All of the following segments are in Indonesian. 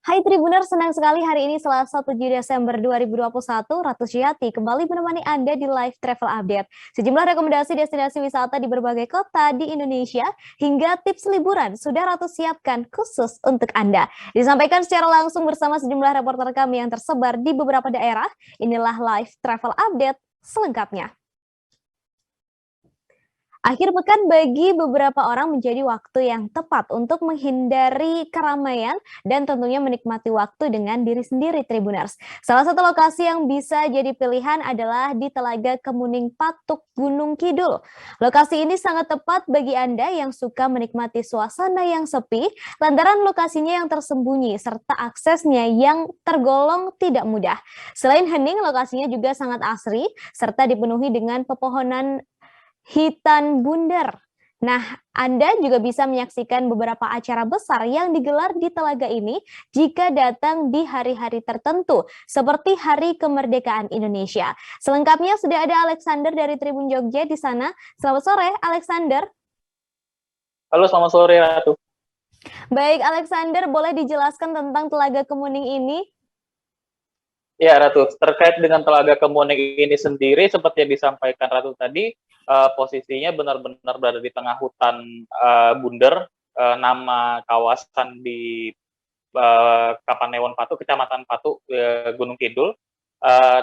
Hai Tribuners, senang sekali hari ini Selasa 7 Desember 2021, Ratu Syati kembali menemani Anda di Live Travel Update. Sejumlah rekomendasi destinasi wisata di berbagai kota di Indonesia hingga tips liburan sudah Ratu siapkan khusus untuk Anda. Disampaikan secara langsung bersama sejumlah reporter kami yang tersebar di beberapa daerah. Inilah Live Travel Update selengkapnya. Akhir pekan bagi beberapa orang menjadi waktu yang tepat untuk menghindari keramaian dan tentunya menikmati waktu dengan diri sendiri, Tribuners. Salah satu lokasi yang bisa jadi pilihan adalah di Telaga Kemuning Patuk, Gunung Kidul. Lokasi ini sangat tepat bagi Anda yang suka menikmati suasana yang sepi, lantaran lokasinya yang tersembunyi serta aksesnya yang tergolong tidak mudah. Selain hening, lokasinya juga sangat asri serta dipenuhi dengan pepohonan hitan bundar. Nah, Anda juga bisa menyaksikan beberapa acara besar yang digelar di telaga ini jika datang di hari-hari tertentu, seperti Hari Kemerdekaan Indonesia. Selengkapnya sudah ada Alexander dari Tribun Jogja di sana. Selamat sore, Alexander. Halo, selamat sore, Ratu. Baik, Alexander, boleh dijelaskan tentang Telaga Kemuning ini? Ya, Ratu, terkait dengan Telaga Kemuning ini sendiri, seperti yang disampaikan Ratu tadi, posisinya benar-benar berada di tengah hutan bundar. Nama kawasan di Kapanewon Patuk, Kecamatan Patuk, Gunung Kidul.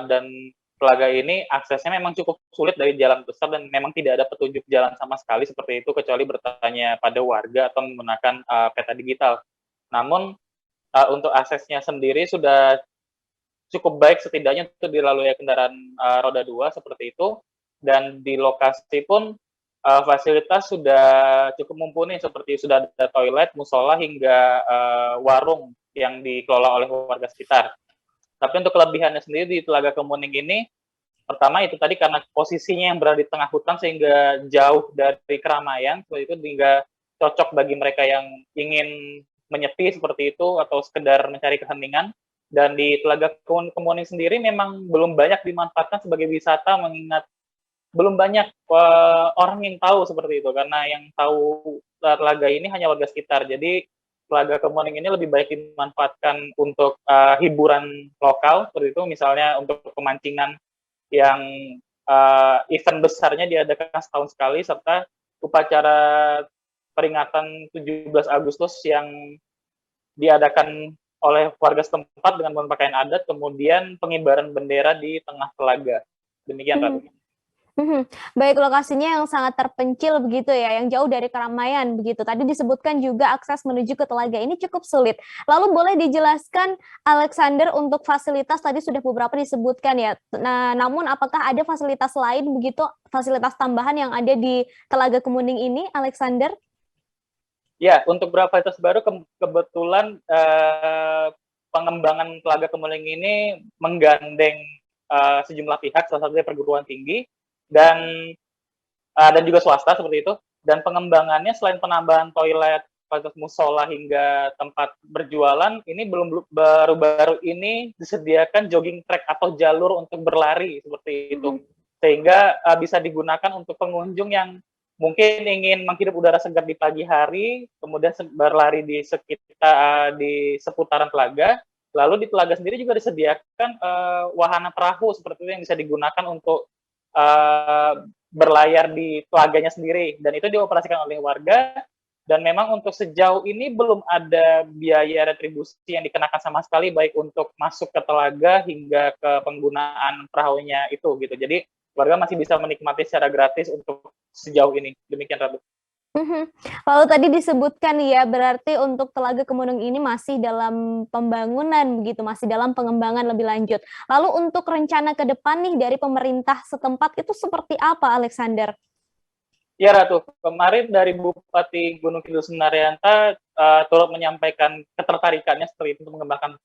Dan telaga ini aksesnya memang cukup sulit dari jalan besar dan memang tidak ada petunjuk jalan sama sekali seperti itu, kecuali bertanya pada warga atau menggunakan peta digital. Namun, untuk aksesnya sendiri sudah cukup baik setidaknya untuk dilalui kendaraan roda 2 seperti itu, dan di lokasi pun fasilitas sudah cukup mumpuni seperti sudah ada toilet, musola hingga warung yang dikelola oleh warga sekitar. Tapi untuk kelebihannya sendiri di Telaga Kemuning ini, pertama itu tadi karena posisinya yang berada di tengah hutan sehingga jauh dari keramaian, seperti itu hingga cocok bagi mereka yang ingin menyepi seperti itu atau sekedar mencari keheningan. Dan di Telaga Kemuning sendiri memang belum banyak dimanfaatkan sebagai wisata, mengingat belum banyak orang yang tahu seperti itu, karena yang tahu telaga ini hanya warga sekitar. Jadi Telaga Kemuning ini lebih baik dimanfaatkan untuk hiburan lokal seperti itu, misalnya untuk pemancingan yang event besarnya diadakan setahun sekali, serta upacara peringatan 17 Agustus yang diadakan oleh warga setempat dengan berpakaian adat, kemudian pengibaran bendera di tengah telaga. Demikian, Ratu. Baik, lokasinya yang sangat terpencil begitu ya, yang jauh dari keramaian begitu. Tadi disebutkan juga akses menuju ke telaga ini cukup sulit. Lalu boleh dijelaskan, Alexander, untuk fasilitas tadi sudah beberapa disebutkan ya. Nah, namun apakah ada fasilitas lain begitu, fasilitas tambahan yang ada di Telaga Kemuning ini, Alexander? Ya, untuk beberapa fasilitas baru kebetulan pengembangan Telaga Kemuning ini menggandeng sejumlah pihak, salah satunya perguruan tinggi dan juga swasta seperti itu. Dan pengembangannya selain penambahan toilet, fasilitas musola hingga tempat berjualan, ini belum baru-baru ini disediakan jogging track atau jalur untuk berlari seperti itu, sehingga bisa digunakan untuk pengunjung yang mungkin ingin menghirup udara segar di pagi hari, kemudian berlari di sekitar di seputaran telaga. Lalu di telaga sendiri juga disediakan wahana perahu seperti itu yang bisa digunakan untuk berlayar di telaganya sendiri, dan itu dioperasikan oleh warga. Dan memang untuk sejauh ini belum ada biaya retribusi yang dikenakan sama sekali, baik untuk masuk ke telaga hingga ke penggunaan perahunya itu gitu. Jadi warga masih bisa menikmati secara gratis untuk sejauh ini. Demikian, Ratu. Lalu tadi disebutkan ya, berarti untuk Telaga Kemuning ini masih dalam pembangunan begitu, masih dalam pengembangan lebih lanjut. Lalu untuk rencana ke depan nih dari pemerintah setempat itu seperti apa, Alexander? Ya, Ratu, kemarin dari Bupati Gunung Kidul Sunaryanto turut menyampaikan ketertarikannya seperti itu untuk mengembangkan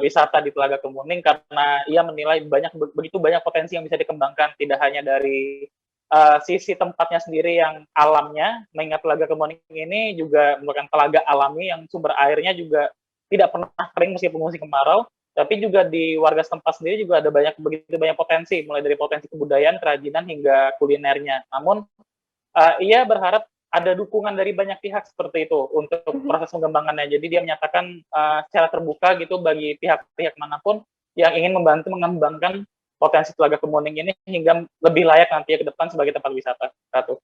wisata di Telaga Kemuning, karena ia menilai begitu banyak potensi yang bisa dikembangkan, tidak hanya dari sisi tempatnya sendiri yang alamnya, mengingat Telaga Kemuning ini juga merupakan telaga alami yang sumber airnya juga tidak pernah kering meskipun musim kemarau, tapi juga di warga setempat sendiri juga ada begitu banyak potensi, mulai dari potensi kebudayaan, kerajinan hingga kulinernya. Namun ia berharap ada dukungan dari banyak pihak seperti itu untuk proses pengembangannya. Jadi dia menyatakan secara terbuka gitu bagi pihak-pihak manapun yang ingin membantu mengembangkan potensi Telaga Kemuning ini hingga lebih layak nanti ke depan sebagai tempat wisata. Ratu.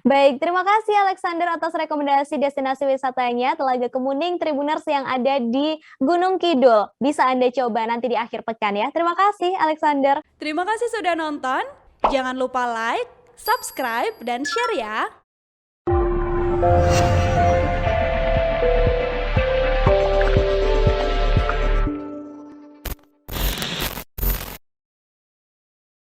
Baik, terima kasih Alexander atas rekomendasi destinasi wisatanya Telaga Kemuning Tribuners yang ada di Gunung Kidul. Bisa Anda coba nanti di akhir pekan ya. Terima kasih Alexander. Terima kasih sudah nonton. Jangan lupa like, subscribe, dan share ya.